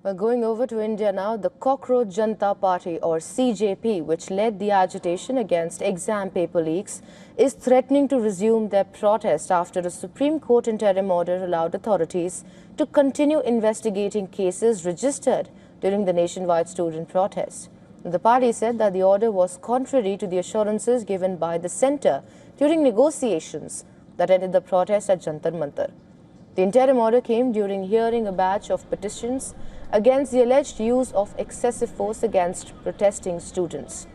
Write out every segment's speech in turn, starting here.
Well, going over to India now, the Cockroach Janata Party or CJP, which led the agitation against exam paper leaks, is threatening to resume their protest after a Supreme Court interim order allowed authorities to continue investigating cases registered during the nationwide student protest. The party said that the order was contrary to the assurances given by the centre during negotiations that ended the protest at Jantar Mantar. The interim order came during hearing a batch of petitions against the alleged use of excessive force against protesting students.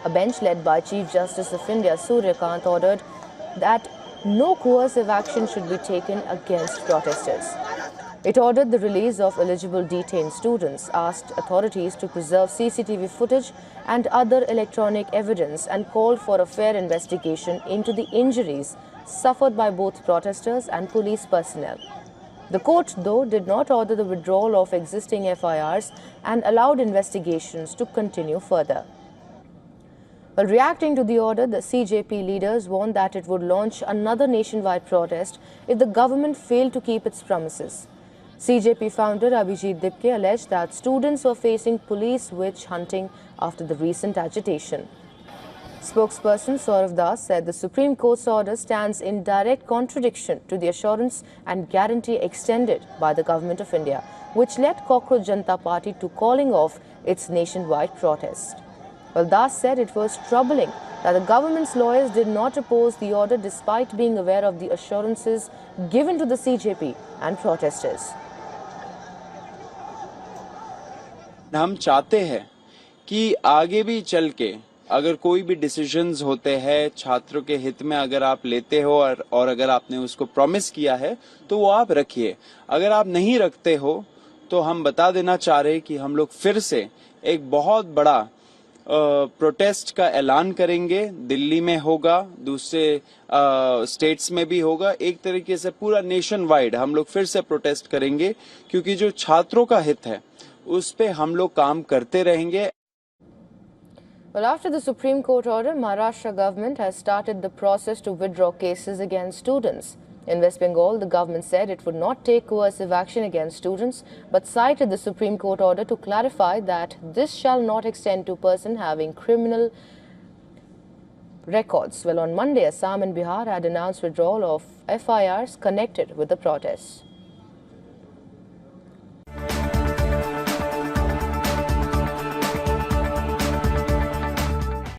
A bench led by Chief Justice of India Surya Kant ordered that no coercive action should be taken against protesters. It ordered the release of eligible detained students, asked authorities to preserve CCTV footage and other electronic evidence, and called for a fair investigation into the injuries suffered by both protesters and police personnel. The court, though, did not order the withdrawal of existing FIRs and allowed investigations to continue further. Well, reacting to the order, the CJP leaders warned that it would launch another nationwide protest if the government failed to keep its promises. CJP founder Abhijit Dipke alleged that students were facing police witch hunting after the recent agitation. Spokesperson Saurav Das said the Supreme Court's order stands in direct contradiction to the assurance and guarantee extended by the Government of India, which led Cockroach Janata Party to calling off its nationwide protest. Well, Das said it was troubling that the government's lawyers did not oppose the order despite being aware of the assurances given to the CJP and protesters. हम चाहते हैं कि आगे भी चल के अगर कोई भी डिसीजंस होते हैं छात्रों के हित में अगर आप लेते हो और अगर आपने उसको प्रॉमिस किया है तो वो आप रखिए। अगर आप नहीं रखते हो तो हम बता देना चाह रहे हैं कि हम लोग फिर से एक बहुत बड़ा प्रोटेस्ट का ऐलान करेंगे। दिल्ली में होगा, दूसरे स्टेट्स में भी होगा। एक तरीके से पूरा नेशन वाइड हम लोग फिर से प्रोटेस्ट करेंगे, क्योंकि जो छात्रों का हित है उस पे हम लोग काम करते रहेंगे। Well, after the Supreme Court order, Maharashtra government has started the process to withdraw cases against students. In West Bengal, the government said it would not take coercive action against students, but cited the Supreme Court order to clarify that this shall not extend to person having criminal records. Well, on Monday, Assam and Bihar had announced withdrawal of FIRs connected with the protests.